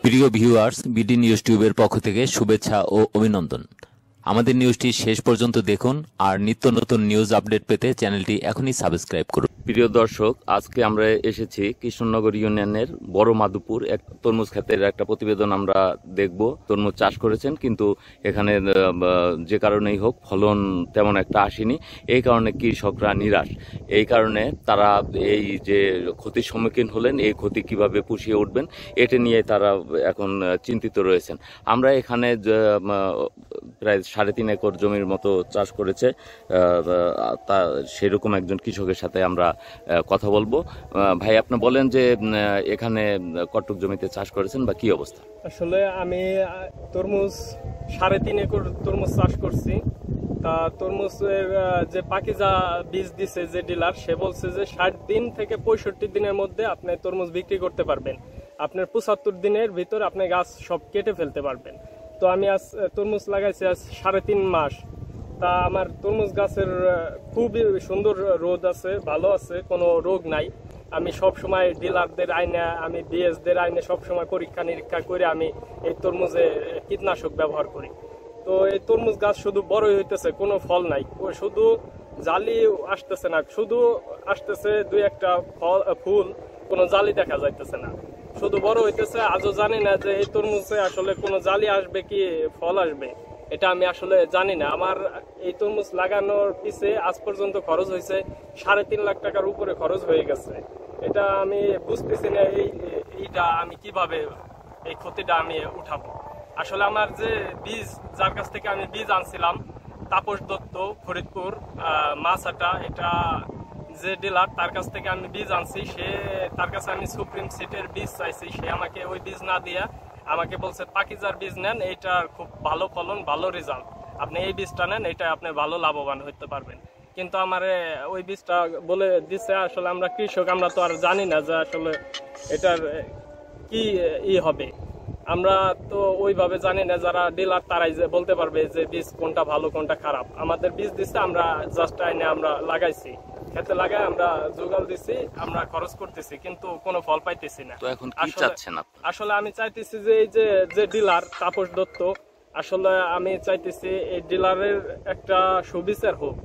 প্রিয় viewers, BD news টিউবের পক্ষ থেকে শুভেচ্ছা ও অভিনন্দন। আমাদের নিউজটি শেষ পর্যন্ত দেখুন আর নিত্য নতুন নিউজ আপডেট পেতে চ্যানেলটি এখনই সাবস্ক্রাইব করুন। প্রিয় দর্শক, আজকে আমরা এসেছি কৃষ্ণনগর ইউনিয়নের বড় মাধুপুর এক তরমুজ ক্ষেতের একটা প্রতিবেদন আমরা দেখব। তরমুজ চাষ করেছেন, কিন্তু এখানে যে কারণেই হোক ফলন তেমন একটা আসেনি। এই কারণে কৃষকরা নিরাশ। এই কারণে তারা এই যে ক্ষতির সম্মুখীন হলেন, এই ক্ষতি কিভাবে পুষিয়ে উঠবেন এটা নিয়ে তারা এখন চিন্তিত রয়েছেন। আমরা এখানে প্রায় 3.5 একর জমির মতো চাষ করেছে, তা সেরকম একজন কৃষকের সাথে আমরা কথা বলবো। ভাই, আপনি বলেন যে এখানে কতটুক জমিতে চাষ করেছেন বা কি অবস্থা? আসলে আমি তরমুজ 3.5 একর তরমুজ চাষ করছি। তা তরমুজের যে পাকিজা বীজ দিছে যে ডিলার, সে বলছে যে 60 দিন থেকে 65 দিনের মধ্যে আপনি তরমুজ বিক্রি করতে পারবেন। আপনার 75 দিনের ভিতর আপনি গাছ সব কেটে ফেলতে পারবেন। তো আমি আজ তরমুজ লাগাইছি আজ 3.5 মাস। তা আমার তরমুজ গাছের খুবই সুন্দর রোদ আছে, ভালো আছে, কোনো রোগ নাই। আমি সব সময় ডিলারদের আইনে, আমি বিএসদের আইনে সব সময় পরীক্ষা নিরীক্ষা করে আমি এই তরমুজে কীটনাশক ব্যবহার করি। তো এই তরমুজ গাছ শুধু বড়ই হইতেছে, কোনো ফল নাই। ও শুধু জালি আসতেছে না, শুধু আসতেছে 2-1টা ফুল, কোনো জালি দেখা যাইতেছে না, শুধু বড় হইতেছে। আজও জানি না যে এই তরমুজে আসলে কোনো জালি আসবে কি ফল আসবে, এটা আমি আসলে জানি না। আমার এই তরমুজ লাগানোর পিছে আজ পর্যন্ত খরচ হয়েছে 3.5 লাখ টাকার উপরে খরচ হয়ে গেছে। এটা আমি বুঝতেছি না এইটা আমি কিভাবে এই ক্ষতিটা আমি উঠাবো। আসলে আমার যে বীজ, যার কাছ থেকে আমি বীজ আনছিলাম, তাপস দত্ত, ফরিদপুর মাছাটা, এটা যে ডিলার, তার কাছ থেকে আমি বীজ আনছি। তার কাছে আমি সুপ্রিম সিটের বীজ চাইছি, সে আমাকে ওই বীজ না দিয়ে আমাকে বলছে পাকিজার বীজ নেন, এইটার খুব ভালো ফলন, ভালো রেজাল্ট, আপনি এই বীজটা নেন, এটা আপনি ভালো লাভবান হতে পারবেন। কিন্তু আমার ওই বীজটা বলে দিচ্ছে। আসলে আমরা কৃষক, আমরা তো আর জানি না যে আসলে এটার কি হবে। আমরা তো ওইভাবে জানি না, যারা ডিলার তারাই যে বলতে পারবে যে বীজ কোনটা ভালো কোনটা খারাপ। আমাদের বীজ দিচ্ছে, আমরা জাস্ট আইনে আমরা লাগাইছি, খেতে লাগাই আমরা জোগাল দিছি, আমরা খরচ করতেছি, কিন্তু কোনো ফল পাইতেছি না। তো এখন কি চাচ্ছেন আপনি? আসলে আমি চাইতেছি যে এই যে ডিলার তাপস দত্ত, আসলে আমি চাইতেছি এই ডিলারের একটা সুবিচার হোক।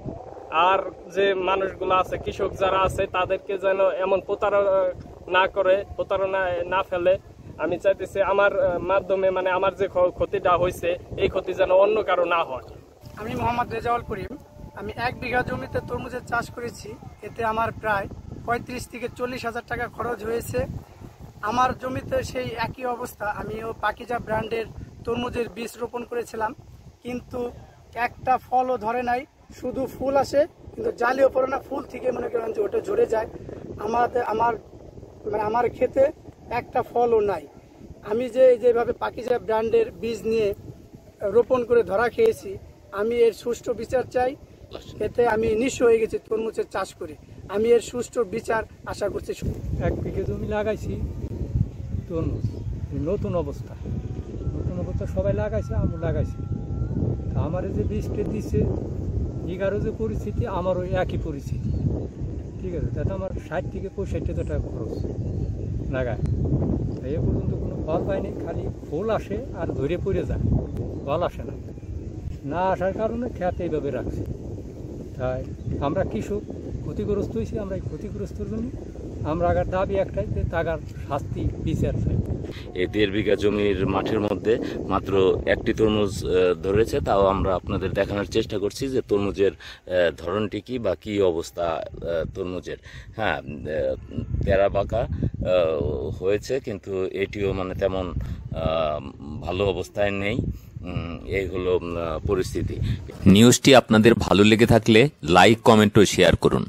আর যে মানুষগুলো আছে, কৃষক যারা আছে, তাদেরকে যেন এমন প্রতারণা না ফেলে। আমি চাইতেছি আমার মাধ্যমে, মানে আমার যে ক্ষতিটা হয়েছে, এই ক্ষতি যেন অন্য কারো না হয়। আমি মোহাম্মদ রেজাউল করিম। আমি 1 বিঘা জমিতে তরমুজের চাষ করেছি। এতে আমার প্রায় 35 থেকে 40 হাজার টাকা খরচ হয়েছে। আমার জমিতে সেই একই অবস্থা। আমিও পাকিজা ব্র্যান্ডের তরমুজের বীজ রোপণ করেছিলাম, কিন্তু একটা ফলও ধরে নাই, শুধু ফুল আসে কিন্তু জালিও পড়ে না। ফুল থেকে মনে করেন যে ওটা ঝরে যায়। আমার ক্ষেতে একটা ফলও নাই। আমি যেভাবে পাকিজা ব্র্যান্ডের বীজ নিয়ে রোপণ করে ধরা খেয়েছি, আমি এর সুষ্ঠু বিচার চাই। এতে আমি নিঃস্ব হয়ে গেছি তরমুজের চাষ করে। আমি এর সুষ্ঠু বিচার আশা করছি। 1 বিঘে জমি লাগাইছি তরমুজ, নতুন অবস্থা সবাই লাগাইছে, আমি লাগাইছি। তা আমার যে বীজটা দিচ্ছে, 11 যে পরিস্থিতি, আমারও একই পরিস্থিতি। ঠিক আছে, তাতে আমার 60 থেকে 65 হাজার টাকা খরচ লাগায়। তাই এ পর্যন্ত কোনো ফল পাইনি, খালি ফুল আসে আর ধরে পড়ে যায়, ফল আসে না আসার কারণে খেত এইভাবে রাখছি। তাই আমরা কৃষক ক্ষতিগ্রস্ত হয়েছি। আমরা এই ক্ষতিগ্রস্তর জন্য আমরা আগার দাবি একটাই, যে তাগার শাস্তি বিচার চাই। এই 1.5 বিঘা জমির মাঠের মধ্যে মাত্র একটি তরমুজ ধরেছে, তাও আমরা আপনাদের দেখানোর চেষ্টা করছি যে তরমুজের ধরনটি কি বা কি অবস্থা তরমুজের। হ্যাঁ, তেরা বাঁকা হয়েছে, কিন্তু এটিও মানে তেমন ভালো অবস্থায় নেই। এই হলো পরিস্থিতি। নিউজটি আপনাদের ভালো লেগে থাকলে লাইক, কমেন্ট ও শেয়ার করুন।